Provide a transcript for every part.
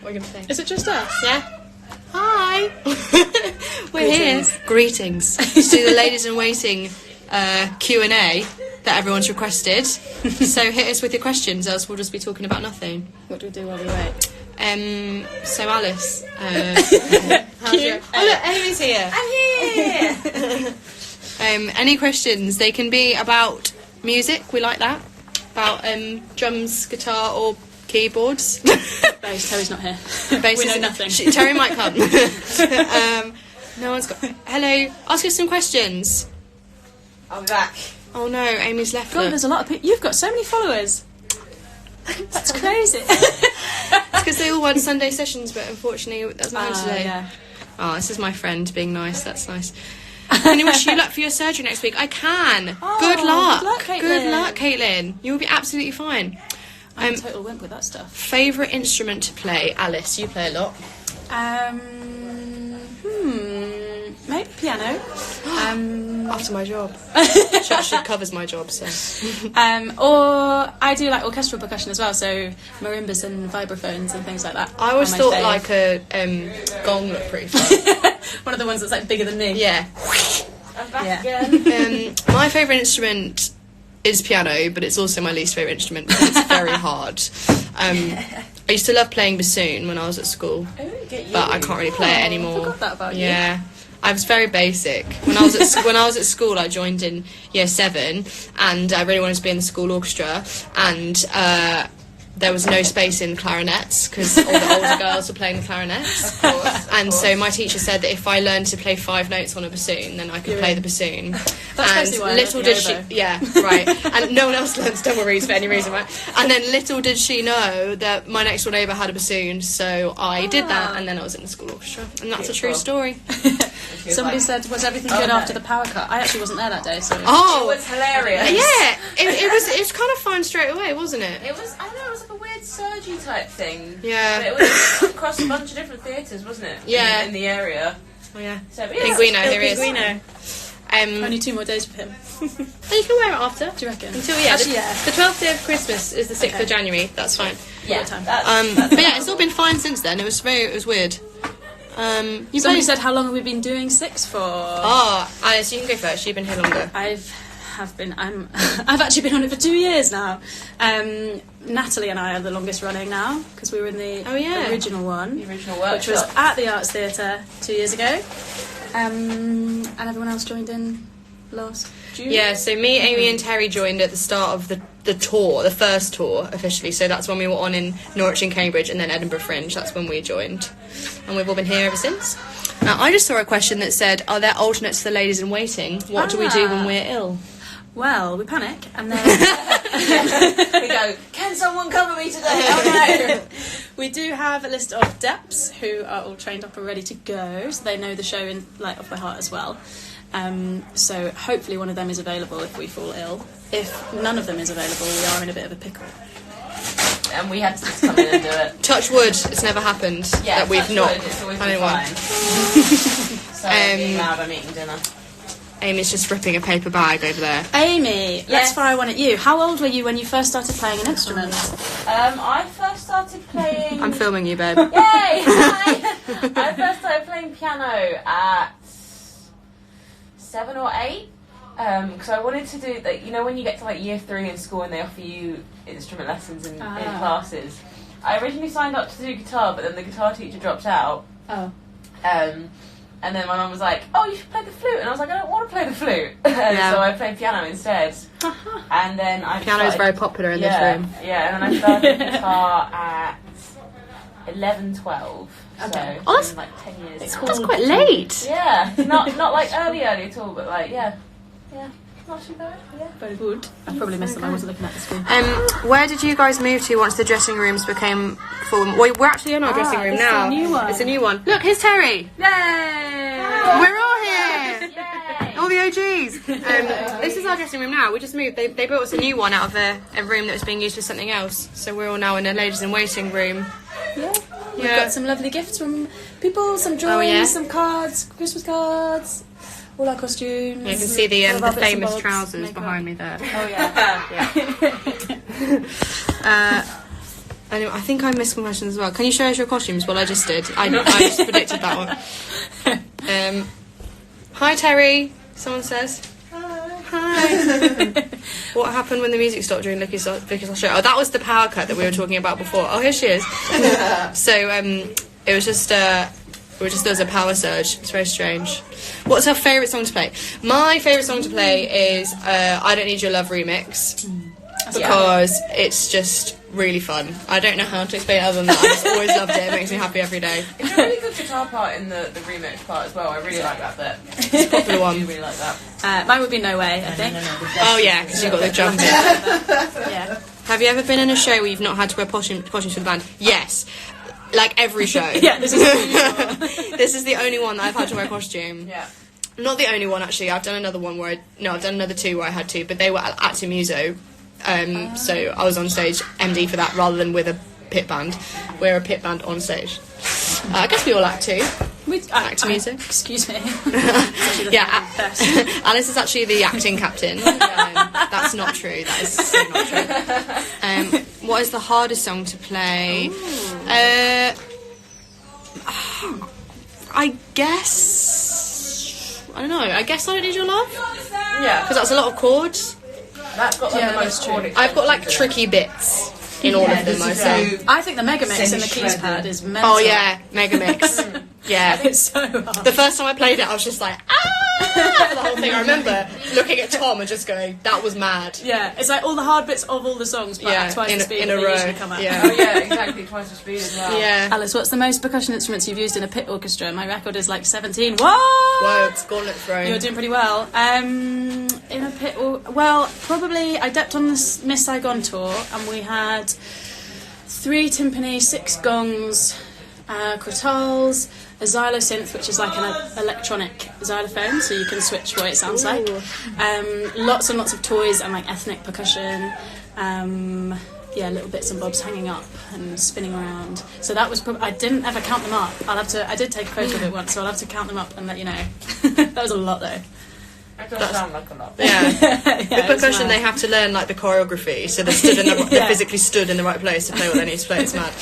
What are you going to say? Is it just us? Yeah. Hi. We're Greetings. here. Greetings. To the ladies in waiting Q&A that everyone's requested. So hit us with your questions, else we'll just be talking about nothing. What do we do while we wait? So Alice, Q. Oh look, Amy's here. I'm here. Any questions? They can be about music. We like that. About drums, guitar, or keyboards. Bass. Terry's not here. Bass We know is- nothing. Terry might come. No one's got. Hello. Ask us some questions. I'll be back. Oh no, Amy's left. God, Look. there's a lot of people. You've got so many followers. That's crazy. It's because they all want Sunday sessions, but unfortunately that's not happening today. Yeah. Oh, this is my friend being nice. That's nice. Can I wish you luck for your surgery next week? I can. Oh, good luck. good luck, Caitlin. Good luck, Caitlin. You will be absolutely fine. I'm a total wimp with that stuff. Favourite instrument to play? Alice, you play a lot. Maybe piano. After my job. She actually covers my job, so. Or I do like orchestral percussion as well, so marimbas and vibraphones and things like that. I always are my thought fave. like a gong looked pretty fun. One of the ones that's like bigger than me. Yeah. I'm back Yeah. again. My favourite instrument is piano, but it's also my least favourite instrument because it's very hard. I used to love playing bassoon when I was at school, but I can't really play it anymore. I forgot that about you. Yeah. I was very basic. When I was at school, I joined in year 7, and I really wanted to be in the school orchestra. And there was no space in clarinets because all the older girls were playing the clarinets. Of course. And so my teacher said that if I learned to play 5 notes on a bassoon, then I could play the bassoon. That's and basically why I little learned did the oboe. she, yeah, right. And no one else learns double reeds for any reason, right? And then little did she know that my next door neighbour had a bassoon, so I did that, and then I was in the school orchestra, and that's a true story. Somebody said, was everything Oh, good no. after the power cut? I actually wasn't there that day, so... It Oh, was hilarious. yeah, it was kind of fun straight away, wasn't it? It was, I don't know, it was like a weird surgery type thing. Yeah. But it was across a bunch of different theatres, wasn't it? Yeah. In the area. Oh yeah. So, but yeah, Pinguino, here he is. Pinguino. Only 2 more days with him. You can wear it after. Do you reckon? Until Actually, the 12th day of Christmas is the 6th of January. That's fine. Yeah. time. That's But yeah, it's all been fine since then. It was weird. Somebody said, how long have we been doing 6 for? Oh, Alice, you can go first. You've been here longer. I've actually been on it for 2 years now. Natalie and I are the longest running now because we were in the original one, the original which was workshop. at the Arts Theatre 2 years ago, and everyone else joined in last June. Yeah, so me, Amy and Terry joined at the start of the tour, the first tour officially. So that's when we were on in Norwich and Cambridge, and then Edinburgh Fringe. That's when we joined. And we've all been here ever since. Now, I just saw a question that said, are there alternates to the ladies in waiting? What do we do when we're ill? Well, we panic and then We go, can someone cover me today? Oh no! we do have a list of deps who are all trained up and ready to go, so they know the show in like off by heart as well. So hopefully one of them is available if we fall ill. If none of them is available, we are in a bit of a pickle. And we had to just come in and do it. Touch wood, it's never happened Yeah, that we've touch not wood, it's always had been anyone. fine. So being loud, I'm eating dinner. Amy's just ripping a paper bag over there. Amy, let's Yes. fire one at you. How old were you when you first started playing an instrument? I first started playing... I'm filming you, babe. Yay! Hi! I first started playing piano at 7 or 8. Because I wanted to do that. You know, when you get to like year 3 in school and they offer you instrument lessons in classes. I originally signed up to do guitar, but then the guitar teacher dropped out. Oh. And then my mum was like, "Oh, you should play the flute," and I was like, "I don't want to play the flute." So I played piano instead. And then Piano is very popular in this room. Yeah, and then I started guitar at 11, 12. Okay. So Oh, it's been like 10 years. now. That's quite late. Yeah, not like early at all, but like yeah, not too bad. Yeah. Very good. I probably missed them. I wasn't looking at the screen. Where did you guys move to once the dressing rooms became full? Well, we're actually in our dressing room it's now. a new one. It's a new one. Look, here's Terry. Yay! We're all here. Yay! All the OGs. This is our dressing room now. We just moved. They built us a new one out of a room that was being used for something else. So we're all now in a ladies in waiting room. Yeah. We've got some lovely gifts from people, some drawings, yeah? some cards, Christmas cards, all our costumes. You can see the all of our bits and famous bobs, trousers makeup. behind me there. Oh yeah. Anyway, I think I missed some questions as well. Can you show us your costumes? Well, I just did. I just predicted that one. Hi, Terry. Someone says. Hi. What happened when the music stopped during Vicky's show? Oh, that was the power cut that we were talking about before. Oh, here she is. So, it was just, there was a power surge. It's very strange. What's our favourite song to play? My favourite song to play is I Don't Need Your Love remix. Because it's just really fun. I don't know how to explain it other than that. I just always loved it. It makes me happy every day. It's a really good guitar part in the remix part as well. I really like that bit. It's a popular one. I really like that. Mine would be No Way, I think. Oh yeah, because you've got the drum bit. Yeah. Have you ever been in a show where you've not had to wear costumes for the band? Yes. Like every show. Yeah, this is This is the only one that I've had to wear a costume. Yeah. Not the only one, actually. I've done another one I've done another two where I had to, but they were at Muso. So I was on stage MD for that rather than with a pit band. We're a pit band on stage. I guess we all act too. Act to music. Excuse me. Yeah, Alice is actually the acting captain. That's not true. That is so not true. What is the hardest song to play? I guess... I don't know. I guess I Don't Need Your Love? Yeah. Because that's a lot of chords. That's got the most chord. I've got like tricky bits in all of them, I say. I think the Mega Mix in the keys pad is mental. Oh yeah, Mega Mix. Yeah. It's so hard. The first time I played it, I was just like, ah! The whole thing. I remember looking at Tom and just going, that was mad. Yeah, it's like all the hard bits of all the songs, but at twice the speed in a they row. usually come out. Yeah. Oh yeah, exactly, twice the speed as well. Yeah. Alice, what's the most percussion instruments you've used in a pit orchestra? My record is like 17. What? Whoa, it's gauntlet thrown. You're doing pretty well. In a pit, well, probably I depped on this Miss Saigon tour, and we had 3 timpani, 6 gongs, crotales, a xylosynth, which is like an electronic xylophone, so you can switch what it sounds like. Lots and lots of toys and like ethnic percussion. Yeah, little bits and bobs hanging up and spinning around. So that was I didn't ever count them up. I did take a photo of it once, so I'll have to count them up and let you know. That was a lot though. That does sound like a lot. Yeah. Yeah, With percussion, they have to learn like the choreography, so they're physically stood in the right place to play what they need to play. It's mad.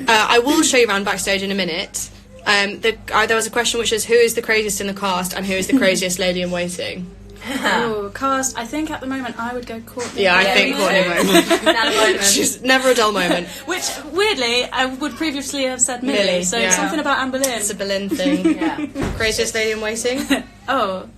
I will show you around backstage in a minute. There was a question which is, who is the craziest in the cast and who is the craziest lady in waiting? Oh, cast. I think at the moment I would go Courtney. Yeah, I think Courtney. She's never a dull moment. Which, weirdly, I would previously have said Millie. So yeah. something about Anne Boleyn. It's a Boleyn thing. Yeah. Craziest lady in waiting? Oh,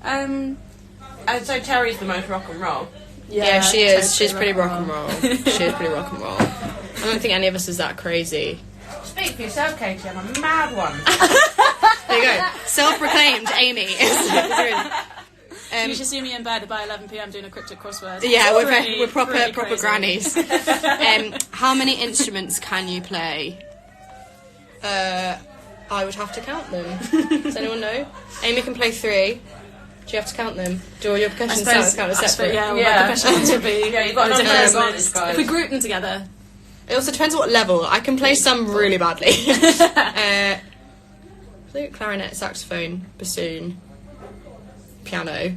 so Terry's the most rock and roll. Yeah, she is. She's pretty rock and roll. She is pretty rock and roll. I don't think any of us is that crazy. Speak for yourself, Katie. I'm a mad one. There you go. Self-proclaimed Amy. You should see me in bed by 11 p.m. doing a cryptic crossword. Yeah, Pretty we're proper crazy. grannies. How many instruments can you play? I would have to count them. Does anyone know? Amy can play 3. Do you have to count them? Do all your percussion sounds count as separate? Yeah, my percussion ones would be... Yeah, you've got different another instruments. guys. If we group them together... It also depends what level. I can play some really badly. Flute, clarinet, saxophone, bassoon, piano.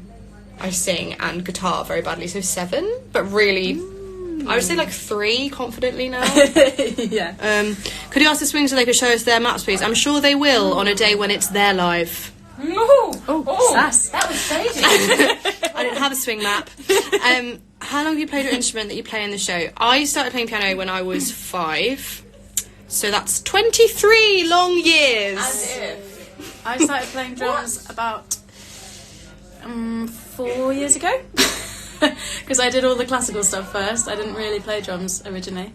I sing and guitar very badly, so 7. But really, I would say like 3 confidently now. Yeah. Could you ask the swings so they could show us their maps, please? I'm sure they will on a day when it's their live. Sass. That was stagey. I didn't have a swing map. How long have you played your instrument that you play in the show? I started playing piano when I was 5, so that's 23 long years. As if. I started playing drums about 4 years ago. Because I did all the classical stuff first. I didn't really play drums originally.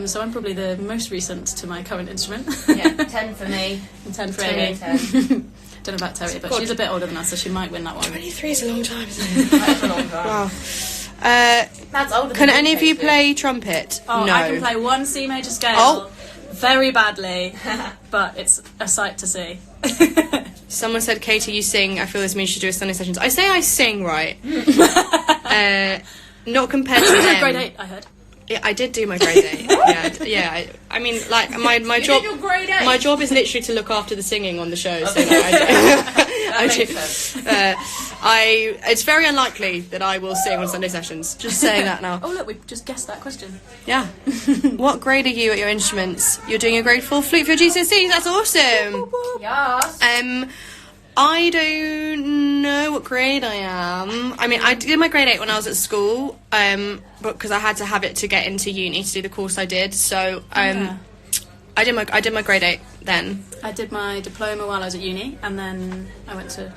So I'm probably the most recent to my current instrument. Yeah, 10 for me. And 10 for 10 Amy. 10. Don't know about Terry, but God. she's a bit older than us, so she might win that one. 23 is a long time, isn't it? That's a long time. Wow. That's older Can than any of you Katie. play trumpet? Oh, no. I can play 1 C major scale Oh. very badly, but it's a sight to see. Someone said, Katie, you sing. I feel this means you should do a Sunday sessions. I say I sing, right? Not compared to them. Grade 8, I heard. Yeah, I did do my grade 8. Yeah. I mean, like my You job. did your grade 8? My job is literally to look after the singing on the show. So That I makes do. sense. It's very unlikely that I will sing on Sunday sessions. Just saying that now. Oh look, we've just guessed that question. Yeah. What grade are you at your instruments? You're doing a grade 4 flute for your GCSEs. That's awesome. Yes. I don't know what grade I am. I mean, I did my grade 8 when I was at school, because I had to have it to get into uni to do the course I did. So, I did my grade 8 then. I did my diploma while I was at uni, and then I went to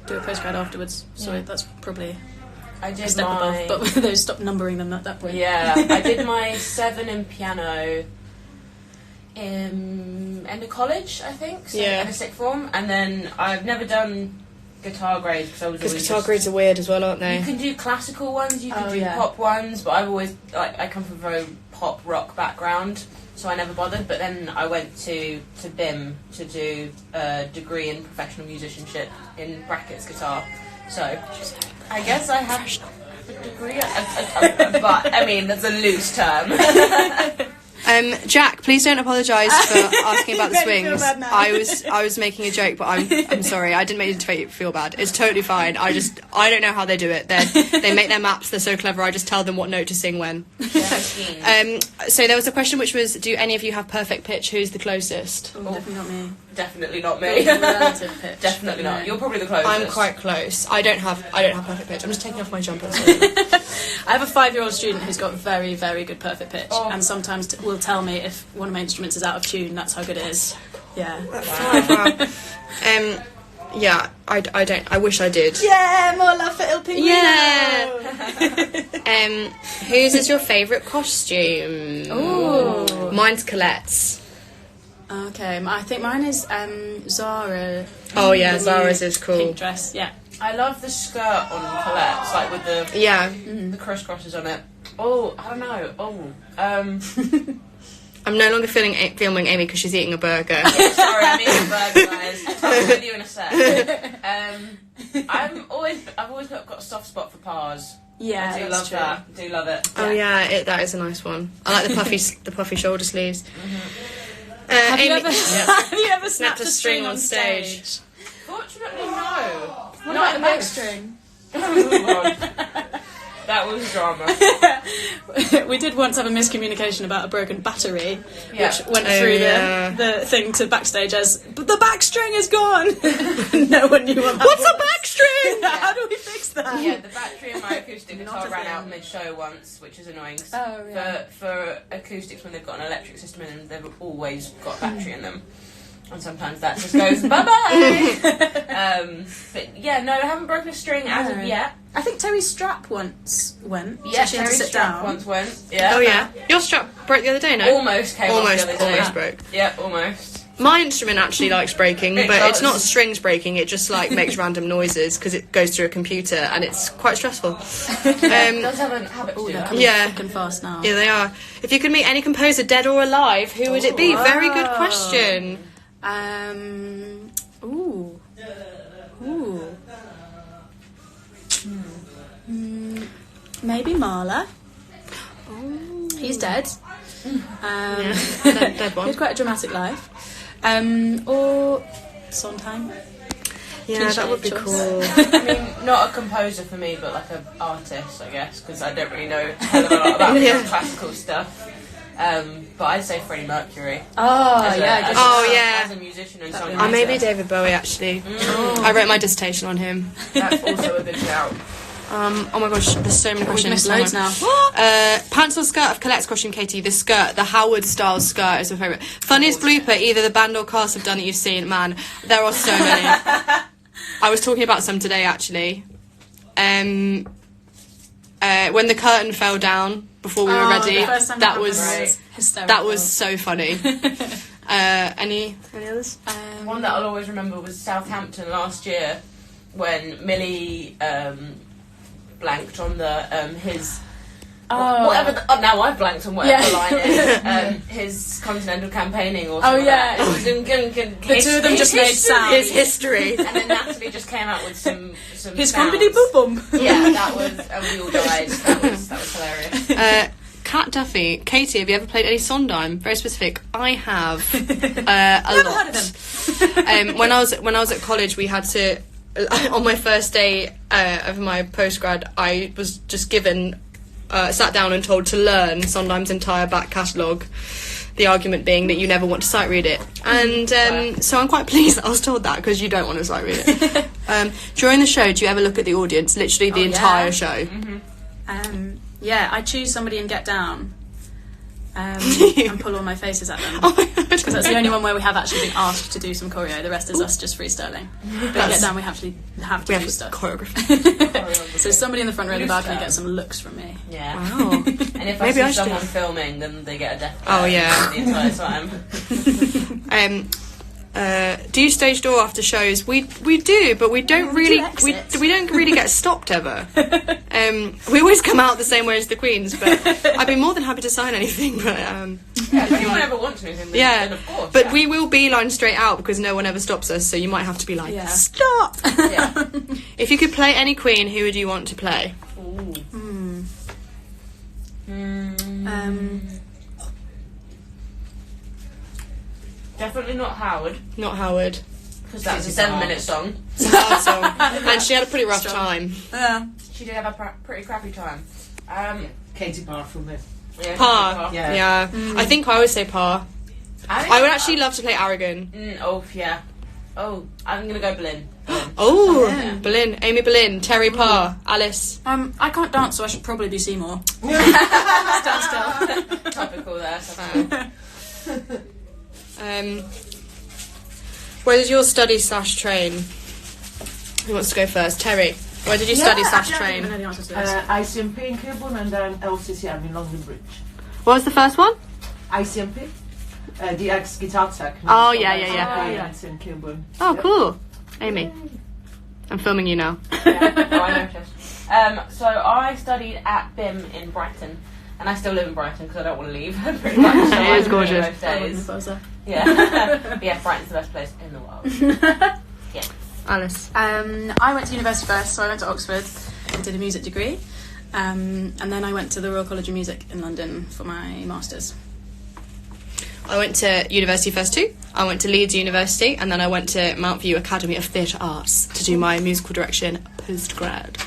do a postgrad afterwards. So that's probably I did a step above. But they stopped numbering them at that point. Yeah, I did my 7 in piano in end of college, I think. So Yeah. in a sixth form, and then I've never done guitar grades because I was Because always guitar grades are weird as well, aren't they? You can do classical ones, you can Oh, do yeah. pop ones, but I've always I come from a very pop rock background, so I never bothered. But then I went to BIM to do a degree in professional musicianship in brackets guitar. So I guess I have a degree, but I mean that's a loose term. Jack, please don't apologise for asking about the You're making me swings. feel bad now. I was making a joke, but I'm sorry. I didn't make you feel bad. It's totally fine. I don't know how they do it. They make their maps. They're so clever. I just tell them what note to sing when. So there was a question which was, do any of you have perfect pitch? Who's the closest? Oh, definitely not me. Definitely not me. Relative pitch. Definitely not. No. You're probably the closest. I'm quite close. I don't have perfect pitch. I'm just taking off my jumper. Sorry. I have a 5-year-old student who's got very, very good perfect pitch, and sometimes will tell me if one of my instruments is out of tune. That's how good it is. Yeah. Wow. Yeah, I don't. I wish I did. Yeah, more love for Il Pinguino. Yeah. Whose is your favourite costume? Ooh. Mine's Colette's. Okay, I think mine is Zara. Oh yeah, The Zara's new is cool. Pink dress, yeah. I love the skirt on Colette's, like with the the crisscrosses on it. Oh, I don't know. I'm no longer filming Amy because she's eating a burger. Yeah, sorry, I'm eating a burger, guys. I'll be with you in a sec. I've always got a soft spot for Pars. Yeah, I do that's love true. that. Do love it. Oh yeah, that is a nice one. I like the puffy shoulder sleeves. Have you Amy, ever snapped a string on stage? Fortunately, no. What Not about the back string? That was drama. We did once have a miscommunication about a broken battery, Yeah. which went through the thing to backstage as, but the back string is gone. No one knew what that What's was. a back string? How do we fix that? Yeah, the battery in my acoustic Not guitar a ran thing. out mid-show once, which is annoying. Oh, yeah. For acoustics, when they've got an electric system in them, they've always got a battery in them. And sometimes that just goes bye-bye. But yeah, no, I haven't broken a string as of yet. I think Terry's strap once went. Yeah, so she had to Terry's sit strap down. once went. Yeah. Oh yeah, your strap broke the other day, no? Almost came off the other day. Almost broke. Yeah, almost. My instrument actually likes breaking, It but it's does. not strings breaking. It just like makes random noises because it goes through a computer and it's quite stressful. It does have a habit to do They're that. coming Yeah. fucking fast now. Yeah, they are. If you could meet any composer, dead or alive, who would it be? Very good wow. question. Ooh. Maybe Mahler. He's dead. Dead He one. had quite a dramatic life. Or Sondheim. Yeah, that would be choice. cool. I mean, not a composer for me, but like an artist, I guess, because I don't really know a hell of a lot about Yeah. classical stuff. But I'd say Freddie Mercury. Oh, As a- yeah. as good a- Oh, shout. yeah. As a musician and That'd be songwriter. Maybe David Bowie actually. I wrote my dissertation on him. That's also a good shout. Oh my gosh, there's so many We've questions. missed Hang loads on. now. Pants or skirt of Colette's costume, Katie. The skirt, the Howard style skirt is my favourite. Funniest blooper either the band or cast have done that you've seen. Man, there are so many. I was talking about some today actually. When the curtain fell down before we were ready, The first time that happened was hysterical. that was so funny. Any others? One that I'll always remember was Southampton last year when Millie blanked on the his whatever now I've blanked on whatever Yeah. line it is, his continental campaigning or Oh, something yeah. like that. The two of them just made sounds. His history. And then Natalie just came out with some His sounds. company boom boom. Yeah, that was, and we all died. That was hilarious. Kat Duffy, Katie, have you ever played any Sondheim? Very specific. I have a Never lot. heard of him. When I was at college, we had to on my first day of my postgrad, I was just given, sat down and told to learn Sondheim's entire back catalogue. The argument being that you never want to sight read it, and so I'm quite pleased that I was told that, because you don't want to sight read it. During the show, do you ever look at the audience, literally the entire show? Mm-hmm. Yeah, I choose somebody in Get Down and pull all my faces at them. Because that's the only one where we have actually been asked to do some choreo. The rest is us just freestyling. But in Get Down, we have to do stuff. Choreography. So somebody in the front row of the balcony gets some looks from me. Yeah. Wow. And if Maybe I see someone filming, then they get a death Oh, yeah. the entire time. Do you stage door after shows? We do, but we don't really get stopped ever. We always come out the same way as the Queens, but I'd be more than happy to sign anything. But if anyone ever wants anything, then of course. But we will beeline straight out because no one ever stops us. So you might have to be like, stop. Yeah. If you could play any Queen, who would you want to play? Definitely not Howard. Not Howard. Because that's a 7-minute song. It's a hard song. And she had a pretty rough time. Yeah. She did have a pretty crappy time. Katie Parr from it. Yeah, Par. Yeah. I think I would say Par. I would actually love to play Aragon. Yeah. Oh, I'm going to go Boleyn. Boleyn. Amy Boleyn. Terry Parr. Alice. I can't dance, so I should probably be Seymour. Stand still. Topical there. Where did your study/train? Who wants to go first? Terry. Where did you study/train? I know the answer to this. ICMP in Kilburn and then LCCM in London Bridge. What was the first one? ICMP, the ex-guitar tech. Oh, yeah. It's in Kilburn. Oh, cool. Amy. I'm filming you now. I noticed. So I studied at BIM in Brighton. And I still live in Brighton because I don't want to leave. Pretty much. So It is gorgeous. most days. Yeah. But yeah, Brighton's the best place in the world. Yeah. Alice. I went to university first, so I went to Oxford and did a music degree. And then I went to the Royal College of Music in London for my masters. I went to university first too. I went to Leeds University, and then I went to Mount View Academy of Theatre Arts to do my musical direction postgrad.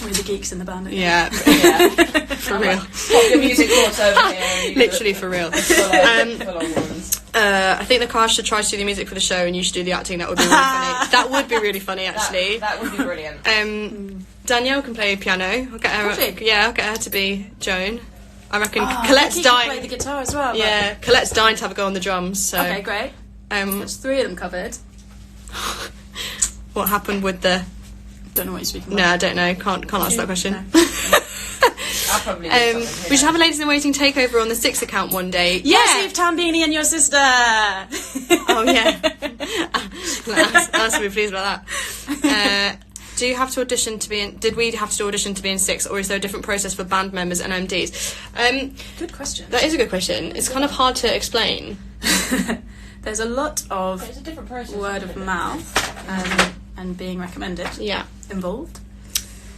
With the geeks in the band. Yeah. For real. Pop your music course over here. Literally for real. Full on ones. I think the cast should try to do the music for the show and you should do the acting. That would be really funny. That would be really funny, actually. That would be brilliant. Danielle can play piano. I'll get her to be Joan. I reckon Colette's Becky dying. can play the guitar as well. Yeah, Colette's dying to have a go on the drums. So. Okay, great. There's 3 of them covered. What happened with the... Don't know what you're speaking No, about. I don't know. Can't answer that question. No. I'll probably do We something. should have a Ladies in Waiting takeover on the 6 account one day. Yes, Eve Tambini and your sister. Oh yeah. Alice will be pleased about that. Do you have to audition to be in? Did we have to audition to be in 6, or is there a different process for band members and MDs? Good question. That is a good question. It's kind of hard to explain. There's a lot of It's a different process. word of mouth and being recommended Yeah. involved.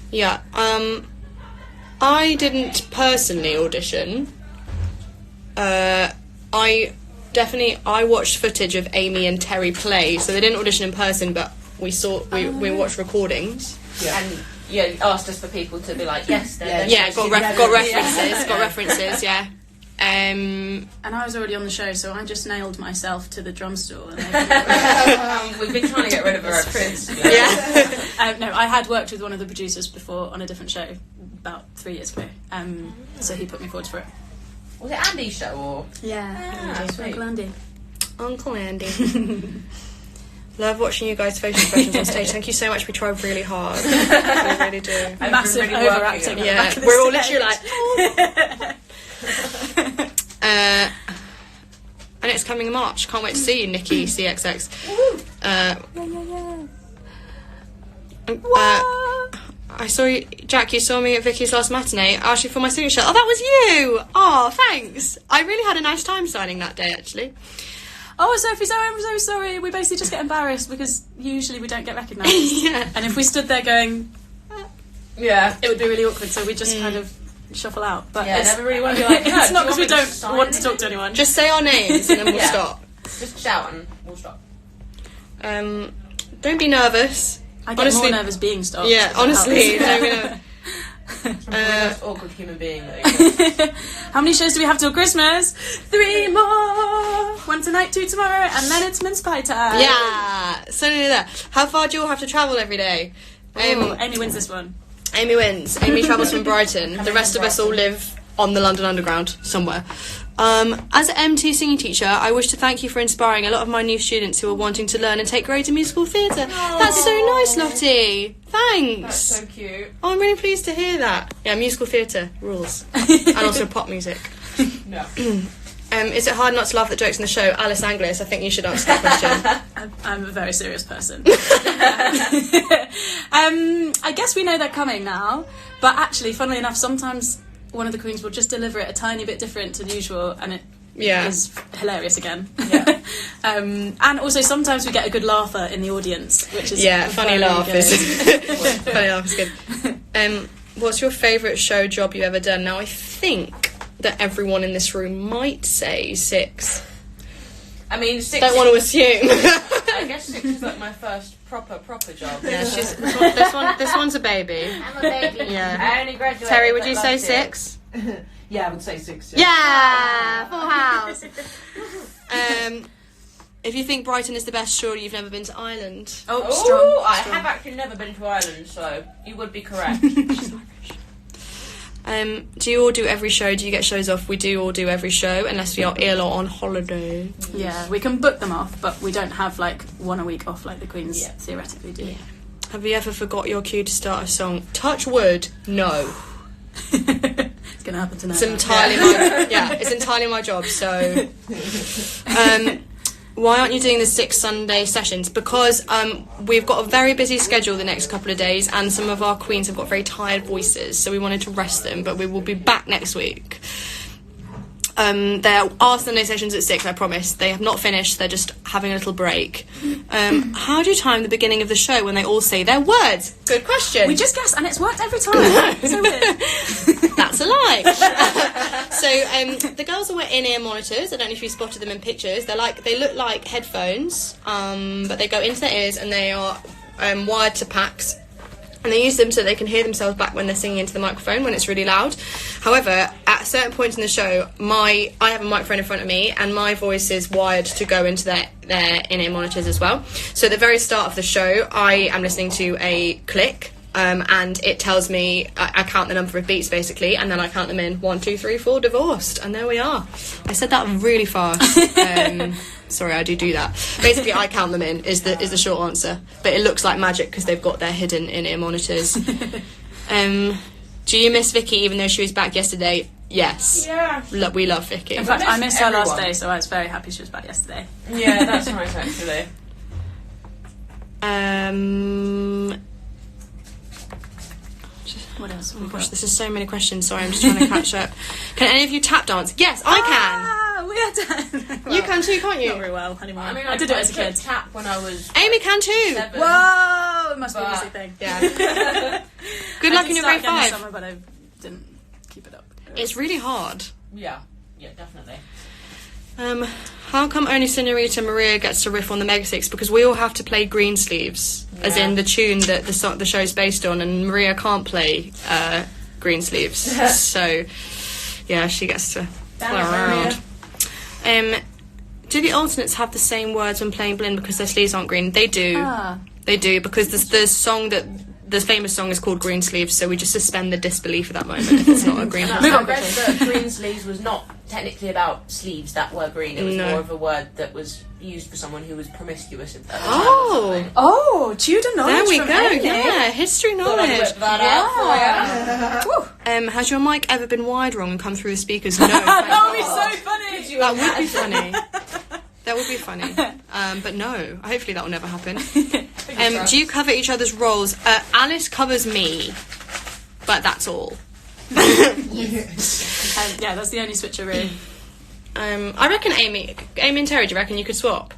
Yeah. I didn't personally audition. I watched footage of Amy and Terry play, so they didn't audition in person, but we watched recordings. Yeah. And you asked us for people to be like, yes, they're Got references. Got references. Yeah. And I was already on the show, so I just nailed myself to the drum stool. And we've been trying to get rid of her ever since. Yeah. no, I had worked with one of the producers before on a different show about 3 years ago. So he put me forward for it. Was it Andy's show or? Yeah, sweet. Uncle Andy. Uncle Andy. Love watching you guys' facial expressions on stage. Thank you so much. We try really hard. We really do. Massive really working overacting. on it. Yeah, we're all literally like. And it's coming in March. Can't wait to see you, Nikki CXX. I saw you, Jack. You saw me at Vicky's last matinee. Actually, for my signature. Oh, that was you. Oh, thanks. I really had a nice time signing that day, actually. Oh, Sophie, sorry, I'm so sorry. We basically just get embarrassed because usually we don't get recognised. Yeah. And if we stood there going, Yeah. it would be really awkward. So we just kind of shuffle out. But Yeah, it's, never really want to be like, it's not because we don't sign want to anything? talk to anyone. Just say our names and then we'll Yeah. stop. Just shout and we'll stop. Don't be nervous. I get Honestly- more nervous being stopped. Yeah, if it honestly. helps. no, we know. I'm the most awkward human being that exists. How many shows do we have till Christmas? 3 more! 1 tonight, 2 tomorrow, and then it's mince pie time. Yeah, so nearly there. How far do you all have to travel every day? Ooh, Amy wins this one. Amy wins. Amy travels from Brighton. The rest of us all live on the London Underground somewhere. As an MT singing teacher, I wish to thank you for inspiring a lot of my new students who are wanting to learn and take grades in musical theatre. That's so nice, Lottie. Thanks. That's so cute. Oh, I'm really pleased to hear that. Yeah, musical theatre rules. And also pop music. No. Is it hard not to laugh at the jokes in the show? Alice Anglis, I think you should answer that question. I'm a very serious person. I guess we know they're coming now, but actually, funnily enough, sometimes one of the queens will just deliver it a tiny bit different to the usual, and it Yeah. is hilarious again. Yeah. And also sometimes we get a good laugher in the audience, which is Yeah, funny very laugh good. is funny laugh is good. What's your favourite show job you've ever done? Now I think that everyone in this room might say 6. I mean, 6. Don't want to assume. I guess 6 is like my first proper job. Yeah, she's this one's a baby. I'm a baby. Yeah. I only graduated. Terry, would you last say year. 6? Yeah, I would say 6. Yeah, full house. If you think Brighton is the best, surely you've never been to Ireland. Oh, Ooh, strong. I have actually never been to Ireland, so you would be correct. Do you all do every show? Do you get shows off? We do all do every show, unless we are ill or on holiday. Yeah, we can book them off, but we don't have like 1 a week off like the queens Yeah. theoretically do. Have you ever forgot your cue to start a song? Touch wood, no. It's gonna happen tonight. It's entirely my it's entirely my job. So, why aren't you doing the 6 Sunday sessions? Because we've got a very busy schedule the next couple of days, and some of our queens have got very tired voices, so we wanted to rest them. But we will be back next week. There are Sunday sessions at 6, I promise. They have not finished, they're just having a little break. How do you time the beginning of the show when they all say their words? Good question. We just guessed, and it's worked every time. So weird. That's a lie. So the girls are wearing in-ear monitors. I don't know if you spotted them in pictures. They look like headphones, but they go into their ears and they are wired to packs. And they use them so they can hear themselves back when they're singing into the microphone when it's really loud. However, at certain points in the show, I have a microphone in front of me and my voice is wired to go into their in-ear monitors as well. So at the very start of the show, I am listening to a click, and it tells me, I count the number of beats basically, and then I count them in 1, 2, 3, 4, divorced, and there we are. I said that really fast. Sorry, I do that. Basically, I count them in is the short answer, but it looks like magic because they've got their hidden in-ear monitors. Do you miss Vicky even though she was back yesterday? Yes. Yeah. We love Vicky. In fact, I missed her last everyone. day, so I was very happy she was back yesterday. Yeah, that's nice actually. What else? Oh my gosh, this is so many questions. Sorry, I'm just trying to catch up. Can any of you tap dance? Yes, I Ah, we are done. can. You can too, can't Not you? very well anymore. I mean, I did it as a took kid. tap when I was Amy can too. 7. Whoa! It must be a But- music thing. Yeah. Good I luck did in your start grade again this 5. summer, but I didn't keep it up. It's really hard. Yeah, definitely. How come only Senorita Maria gets to riff on the Mega Six? Because we all have to play Greensleeves, as Yeah. in the tune that the show's based on, and Maria can't play Greensleeves. So, yeah, she gets to play around. Do the alternates have the same words when playing Blind because their sleeves aren't green? They do. Ah. They do, because the song the famous song is called Green Sleeves, so we just suspend the disbelief at that moment if it's not a green I hat. read that green sleeves was not technically about sleeves that were green. It was No. more of a word that was used for someone who was promiscuous. At the time or Oh, something. Oh, Tudor knowledge. there we from go. Amy. Yeah, history Thought I'd knowledge. whip that out for you. Has your mic ever been wired wrong and come through the speakers? No. That would be so funny. That would be funny. That would be funny. But no, hopefully that will never happen. Do you cover each other's roles? Alice covers me, but that's all. Yeah, that's the only switcheroo. I reckon Amy and Terry, do you reckon you could swap?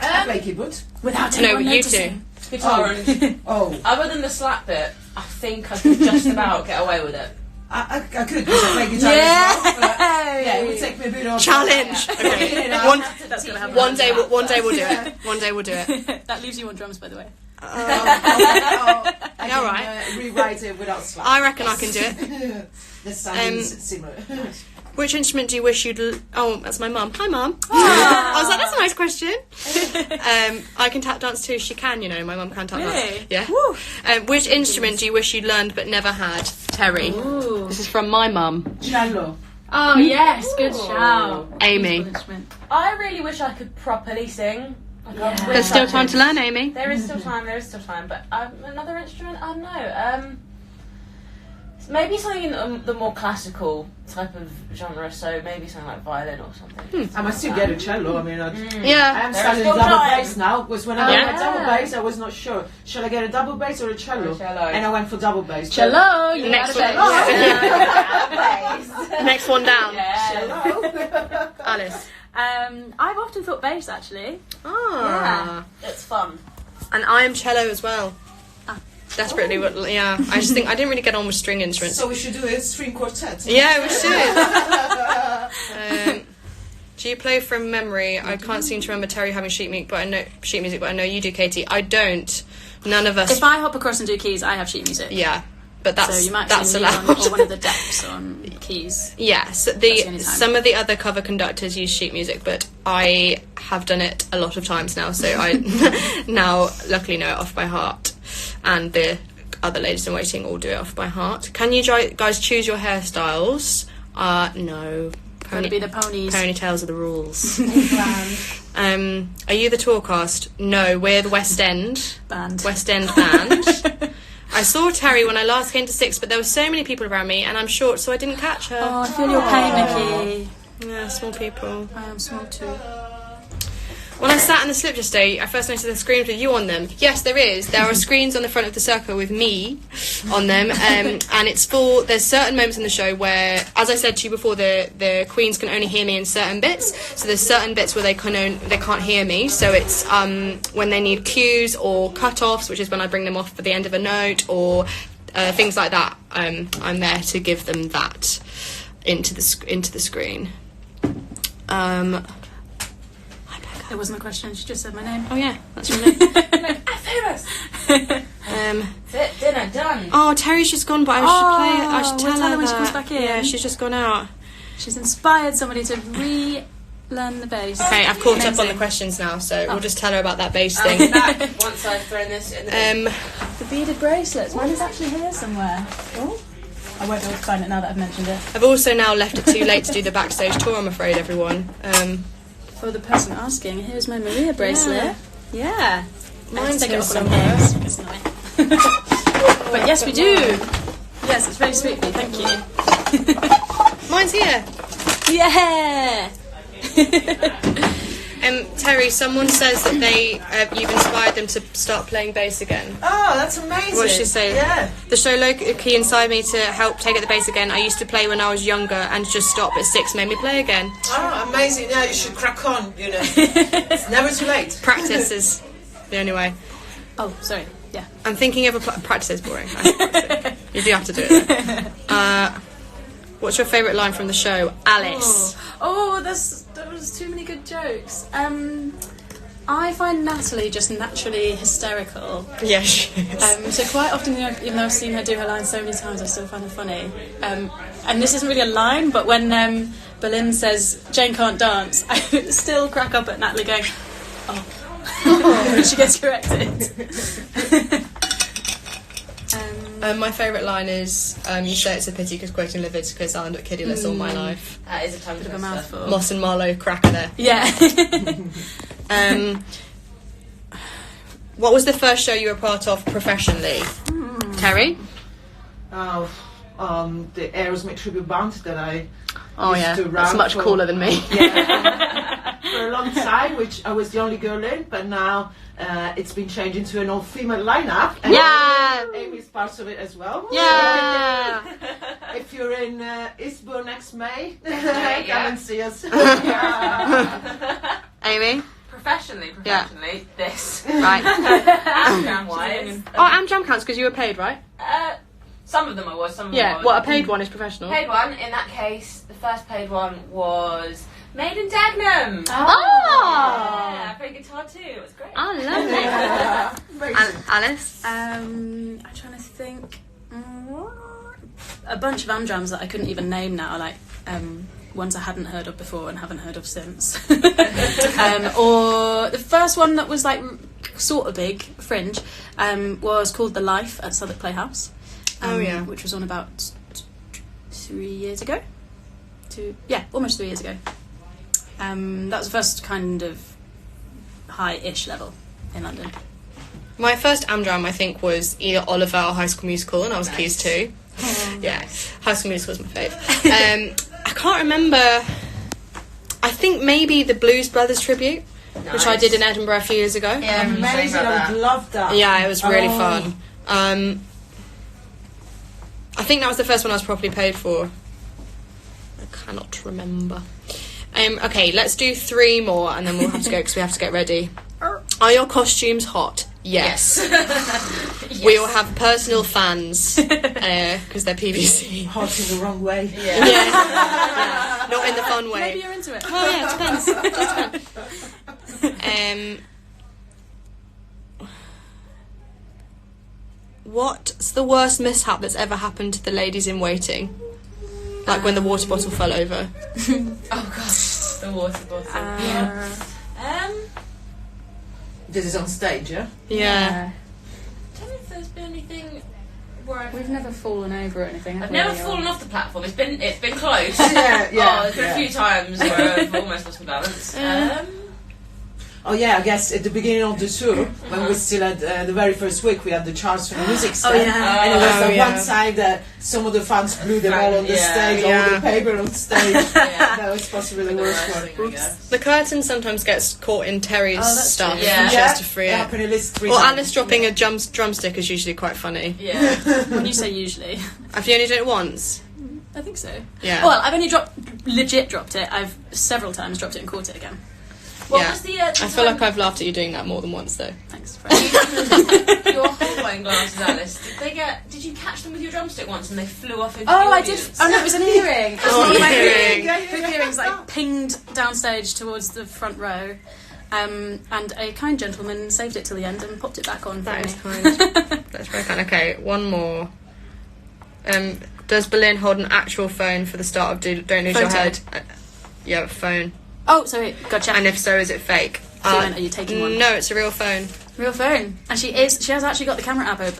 I play keyboard. Without No, anyone you noticing. Guitar and Oh, other than the slap bit, I think I could just about get away with it. I could because I play guitar as well. But yeah, it would take me a bit of Challenge. Okay. Yeah. One That's gonna happen. day we'll do it. One day we'll do it. That leaves you on drums, by the way. I Yeah, can right. rewrite it without slaps. I reckon I can do it. The sound is similar. Which instrument do you wish you'd... Oh, that's my mum. Hi, Mum. I was like, that's a nice question. I can tap dance too. She can, you know. My mum can tap dance. Really? Yeah. Which instrument do you wish you'd learned but never had? Terry. Ooh. This is from my mum. Cello. Oh yes, good shout. Amy. I really wish I could properly sing. Like, I wish There's I still could. time to learn, Amy. There is still time. But another instrument, I don't know. Maybe something in the more classical type of genre. So maybe something like violin or something. I must still get a cello. I mean, I Yeah. am There's studying still double time. bass now. Because when I Yeah. went double bass, I was not sure. Shall I get a double bass or a cello? Or a cello. And I went for double bass. Cello. You Next got one. a Next one down. Cello. Alice. I've often thought bass actually. Ah. It's fun. And I am cello as well. Desperately, but yeah. I just think I didn't really get on with string instruments. So we should do a string quartet. Yeah, we should. Do you play from memory? I can't seem to remember Terry having sheet music, but I know you do, Katie. I don't. None of us. If I hop across and do keys, I have sheet music. Yeah, but So you might that's see me allowed. on, or one of the depths on keys. Yes, the only time. some of the other cover conductors use sheet music, but I have done it a lot of times now, so I now luckily know it off by heart, and the other ladies in waiting all do it off by heart. Can you guys choose your hairstyles? No. Going to be the ponies. Ponytails are the rules. Are you the tour cast? No, we're the West End Band. band. I saw Terry when I last came to Six, but there were so many people around me, and I'm short, so I didn't catch her. Oh, I feel your pain, Nikki. Yeah, small people. I am small too. When I sat in the slip yesterday, I first noticed the screens with you on them. Yes, there is. There are screens on the front of the circle with me on them, and it's for. There's certain moments in the show where, as I said to you before, the queens can only hear me in certain bits. So there's certain bits where they can't hear me. So it's when they need cues or cut-offs, which is when I bring them off for the end of a note or things like that. I'm there to give them that into the screen. It wasn't a question, she just said my name. Oh yeah, that's your name. Fit dinner done. Oh, Terry's just gone, but I should tell her when she that. comes back in. Yeah, she's just gone out. She's inspired somebody to relearn the bass. Okay, I've caught up on the Amazing. questions now, so we'll just tell her about that bass thing. I'll be back once I've thrown this in the The beaded bracelets. Mine is actually here somewhere. Oh, I won't be able to find it now that I've mentioned it. I've also now left it too late to do the backstage tour, I'm afraid, everyone. For the person asking, here's my Maria bracelet. Yeah. Mine's take it here off when somewhere. I'm here, 'cause it's annoying. But yes, we do. Yes, it's very sweet of you. Thank you. Mine's here. Yeah. Terry, someone says that you've inspired them to start playing bass again. Oh, that's amazing. What did she say? Yeah. The show low-key inspired me to help take up the bass again. I used to play when I was younger and just stopped at 6 made me play again. Oh, amazing. Yeah, you should crack on, you know. It's never too late. Practice is the only way. Oh, sorry. Yeah. I'm thinking of practice is boring. I hate practicing. You do have to do it. What's your favourite line from the show? Alice. Oh, there was too many good jokes. I find Natalie just naturally hysterical. Yeah, she is. So quite often, even though I've seen her do her lines so many times, I still find her funny. And this isn't really a line, but when Boleyn says Jane can't dance, I still crack up at Natalie going, oh, when she gets corrected. My favourite line is, you say it's a pity because quoting Livid because I end up kiddyless all my life. That is a tongue Bit of a twister. mouthful. Moss and Marlowe cracker there. Yeah. What was the first show you were part of professionally? Terry? Oh, the Aerosmith tribute band that I used to run that's much for- cooler than me. Yeah, for a long time, which I was the only girl in, but now it's been changed into an all-female lineup. And Yeah. Amy's part of it as well. Yeah. If you're in Eastbourne next May, May, come yeah. and see us. Amy? Professionally, this. Right. Amsterdam-wise. Oh, Amjam counts because you were paid, right? Some of them I was, some of them I Yeah. wasn't. Well, a paid one is professional. Paid one, in that case, the first paid one was Maiden Dagenham. Oh! Yeah, I played guitar too, it was great. Oh, lovely. Alice? I'm trying to think. A bunch of Amdrams that I couldn't even name now, like ones I hadn't heard of before and haven't heard of since. Or the first one that was like sort of big, fringe, was called The Life at Southwark Playhouse. Which was on about 3 years ago. Almost 3 years ago. That was the first kind of high-ish level in London. My first Amdram, I think, was either Oliver or High School Musical, and I was keys too. Yeah, High School Musical was my fave. I can't remember. I think maybe the Blues Brothers tribute, which I did in Edinburgh a few years ago. Yeah, Amazing, I would love that. Yeah, it was really fun. I think that was the first one I was properly paid for. I cannot remember. Okay, let's do 3 more and then we'll have to go because we have to get ready. Are your costumes hot? Yes. Yes. We all have personal fans because they're PVC. Hot in the wrong way. Yeah. Yeah. Not in the fun way. Maybe you're into it. Oh yeah, it depends. What's the worst mishap that's ever happened to the ladies in waiting? Like when the water bottle fell over. Oh gosh, the water bottle. This is on stage, yeah? Yeah. I don't know if there's been anything where We've never fallen over or anything. I've never fallen off the platform. It's been close. Yeah. There's been a few times where I've almost lost my balance. Oh yeah, I guess at the beginning of the tour, when we still had the very first week, we had the charts from the music stand, and it was the one side that some of the fans blew them all on the stage, all the paper on stage. That was possibly the worst one. The curtain sometimes gets caught in Terry's stuff. Yeah. And she has to free it. happened at least 3 Or times. Alice dropping a drumstick is usually quite funny. Yeah. When you say usually, Have you only done it once? I think so. Yeah. Well, I've only legit dropped it. I've several times dropped it and caught it again. What was the I feel like I've laughed at you doing that more than once though. Thanks. your Hawaiian glasses, Alice? Did you catch them with your drumstick once and they flew off into the I did. audience? Oh no, it was an earring. It was Oh, one of my earring. hoop earrings, like pinged downstage towards the front row, and a kind gentleman saved it till the end and popped it back on for That me. is kind. That's very kind. Okay, one more. Does Berlin hold an actual phone for the start of Don't Lose Your Photo. Head? Yeah, a phone. Oh, sorry, gotcha. And if so, is it fake? So you meant, are you taking one? No, it's a real phone. Real phone. And she has actually got the camera app open.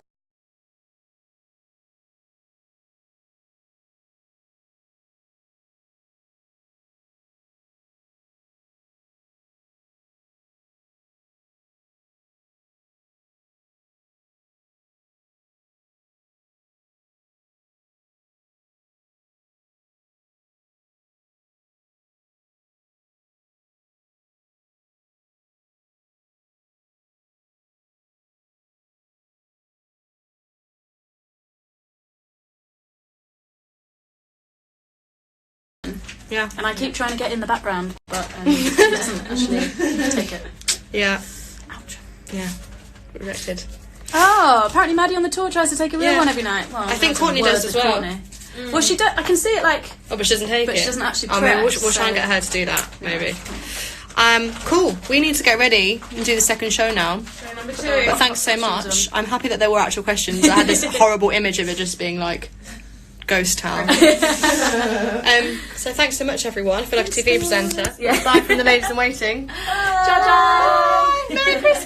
Yeah. And I keep trying to get in the background, but he doesn't actually take it. Yeah. Ouch. Yeah. Rejected. Oh, apparently Maddie on the tour tries to take a real Yeah. one every night. Well, I think that's a Courtney word does as with well. Courtney. Well, she does. I can see it like. Oh, but she doesn't take it. But she doesn't actually Oh, maybe press, we'll try and so- get her to do that, maybe. Cool. We need to get ready and do the second show now. Show number 2. But thanks so much. I'm happy that there were actual questions. I had this horrible image of it just being like ghost town. So thanks so much, everyone. I feel like a TV presenter. Yeah. Bye from the ladies in waiting. Ciao, ciao. Merry Christmas.